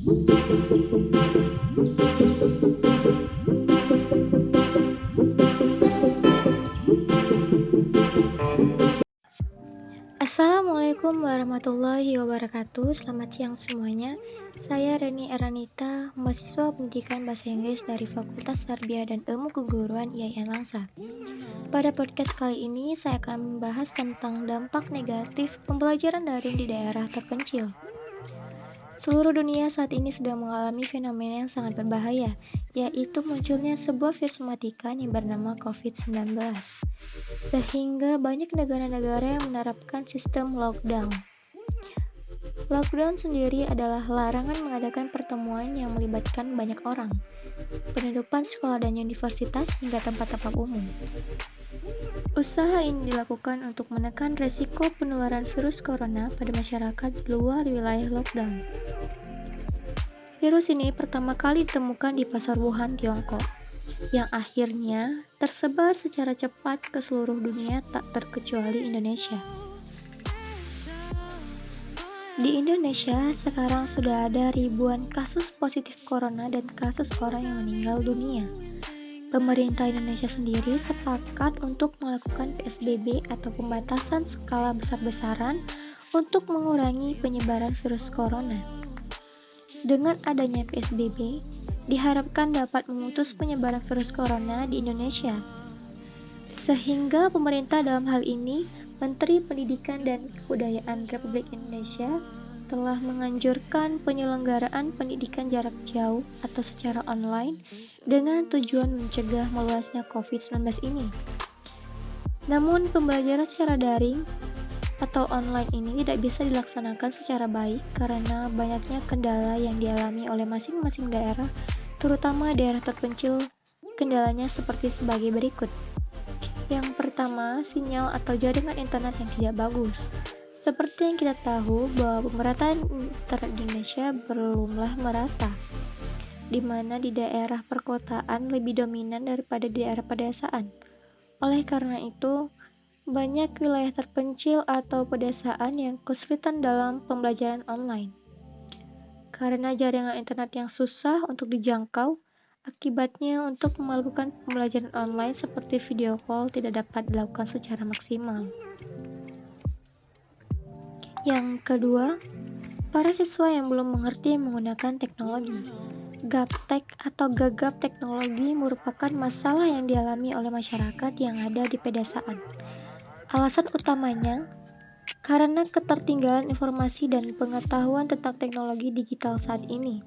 Assalamualaikum warahmatullahi wabarakatuh. Selamat siang semuanya. Saya Reni Eranita, mahasiswa pendidikan bahasa Inggris dari Fakultas Tarbiyah dan Ilmu Keguruan IAIN Langsa. Pada podcast kali ini, saya akan membahas tentang dampak negatif pembelajaran daring di daerah terpencil. Seluruh dunia saat ini sedang mengalami fenomena yang sangat berbahaya, yaitu munculnya sebuah virus mematikan yang bernama COVID-19. Sehingga banyak negara-negara yang menerapkan sistem lockdown. Lockdown sendiri adalah larangan mengadakan pertemuan yang melibatkan banyak orang, penutupan sekolah dan universitas hingga tempat-tempat umum. Usaha ini dilakukan untuk menekan resiko penularan virus corona pada masyarakat di luar wilayah lockdown. Virus ini pertama kali ditemukan di pasar Wuhan, Tiongkok, yang akhirnya tersebar secara cepat ke seluruh dunia tak terkecuali Indonesia. Di Indonesia sekarang sudah ada ribuan kasus positif corona dan kasus orang yang meninggal dunia. Pemerintah Indonesia sendiri sepakat untuk melakukan PSBB atau pembatasan skala besar-besaran untuk mengurangi penyebaran virus corona. Dengan adanya PSBB, diharapkan dapat memutus penyebaran virus corona di Indonesia. Sehingga pemerintah dalam hal ini, Menteri Pendidikan dan Kebudayaan Republik Indonesia telah menganjurkan penyelenggaraan pendidikan jarak jauh atau secara online dengan tujuan mencegah meluasnya COVID-19 ini. Namun pembelajaran secara daring atau online ini tidak bisa dilaksanakan secara baik karena banyaknya kendala yang dialami oleh masing-masing daerah, terutama daerah terpencil. Kendalanya seperti sebagai berikut. Yang pertama, sinyal atau jaringan internet yang tidak bagus. Seperti yang kita tahu bahwa pemerataan internet di Indonesia belumlah merata, di mana di daerah perkotaan lebih dominan daripada di daerah pedesaan. Oleh karena itu, banyak wilayah terpencil atau pedesaan yang kesulitan dalam pembelajaran online. Karena jaringan internet yang susah untuk dijangkau, akibatnya untuk melakukan pembelajaran online seperti video call tidak dapat dilakukan secara maksimal. Yang kedua, para siswa yang belum mengerti menggunakan teknologi. Gaptek atau gagap teknologi merupakan masalah yang dialami oleh masyarakat yang ada di pedesaan. Alasan utamanya karena ketertinggalan informasi dan pengetahuan tentang teknologi digital saat ini.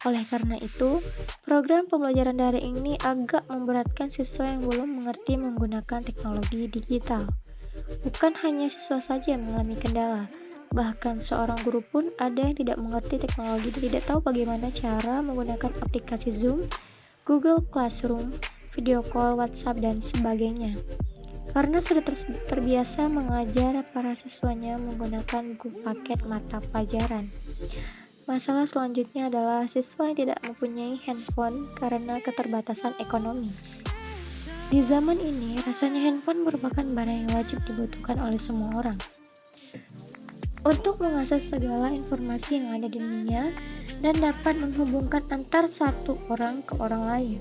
Oleh karena itu, program pembelajaran daring ini agak memberatkan siswa yang belum mengerti menggunakan teknologi digital. Bukan hanya siswa saja yang mengalami kendala, bahkan seorang guru pun ada yang tidak mengerti teknologi dan tidak tahu bagaimana cara menggunakan aplikasi Zoom, Google Classroom, video call, WhatsApp, dan sebagainya. Karena sudah terbiasa mengajar para siswanya menggunakan paket mata pelajaran. Masalah selanjutnya adalah siswa yang tidak mempunyai handphone karena keterbatasan ekonomi. Di zaman ini, rasanya handphone merupakan barang yang wajib dibutuhkan oleh semua orang. Untuk mengakses segala informasi yang ada di dunia dan dapat menghubungkan antar satu orang ke orang lain.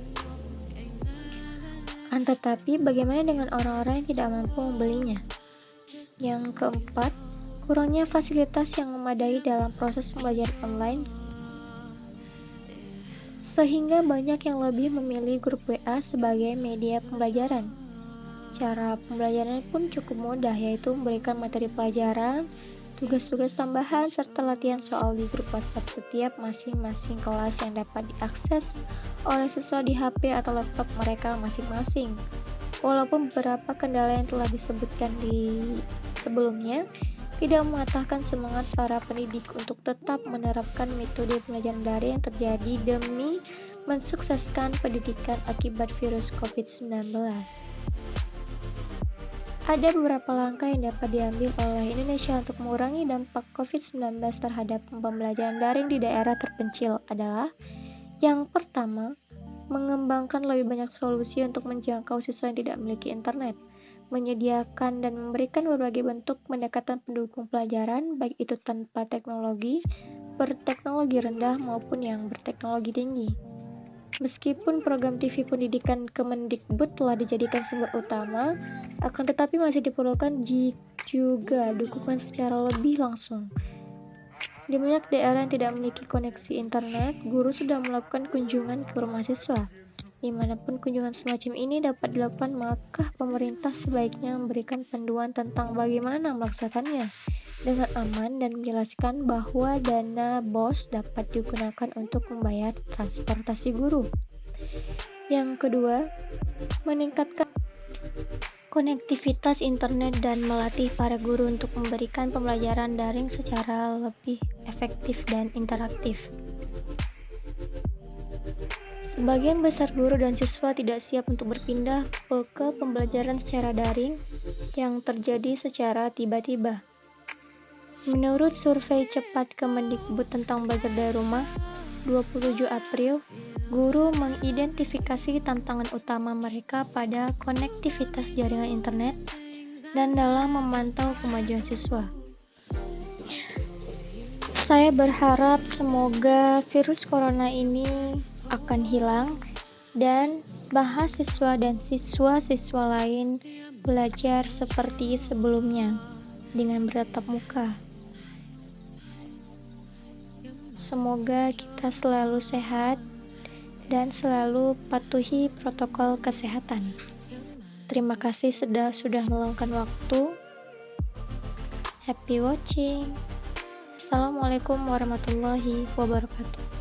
Tetapi bagaimana dengan orang-orang yang tidak mampu membelinya? Yang keempat, kurangnya fasilitas yang memadai dalam proses pembelajaran online, sehingga banyak yang lebih memilih grup WA sebagai media pembelajaran. Cara pembelajaran pun cukup mudah, yaitu memberikan materi pelajaran, tugas-tugas tambahan, serta latihan soal di grup WhatsApp setiap masing-masing kelas yang dapat diakses oleh siswa di HP atau laptop mereka masing-masing. Walaupun beberapa kendala yang telah disebutkan di sebelumnya tidak mematahkan semangat para pendidik untuk tetap menerapkan metode pembelajaran daring yang terjadi demi mensukseskan pendidikan akibat virus COVID-19. Ada beberapa langkah yang dapat diambil oleh Indonesia untuk mengurangi dampak COVID-19 terhadap pembelajaran daring di daerah terpencil adalah: yang pertama, mengembangkan lebih banyak solusi untuk menjangkau siswa yang tidak memiliki internet, menyediakan dan memberikan berbagai bentuk pendekatan pendukung pelajaran, baik itu tanpa teknologi, berteknologi rendah maupun yang berteknologi tinggi. Meskipun program TV pendidikan Kemendikbud telah dijadikan sumber utama, akan tetapi masih diperlukan juga dukungan secara lebih langsung. Di banyak daerah yang tidak memiliki koneksi internet, guru sudah melakukan kunjungan ke rumah siswa. Dimanapun kunjungan semacam ini dapat dilakukan, maka pemerintah sebaiknya memberikan panduan tentang bagaimana melaksanakannya dengan aman dan menjelaskan bahwa dana BOS dapat digunakan untuk membayar transportasi guru. Yang kedua, meningkatkan konektivitas internet dan melatih para guru untuk memberikan pembelajaran daring secara lebih efektif dan interaktif. Sebagian besar guru dan siswa tidak siap untuk berpindah ke pembelajaran secara daring yang terjadi secara tiba-tiba. Menurut survei cepat Kemendikbud tentang belajar dari rumah, 27 April, guru mengidentifikasi tantangan utama mereka pada konektivitas jaringan internet dan dalam memantau kemajuan siswa. Saya berharap semoga virus corona ini akan hilang dan mahasiswa dan siswa-siswa lain belajar seperti sebelumnya dengan bertatap muka. Semoga kita selalu sehat dan selalu patuhi protokol kesehatan. Terima kasih sudah meluangkan waktu. Happy watching. Assalamualaikum warahmatullahi wabarakatuh.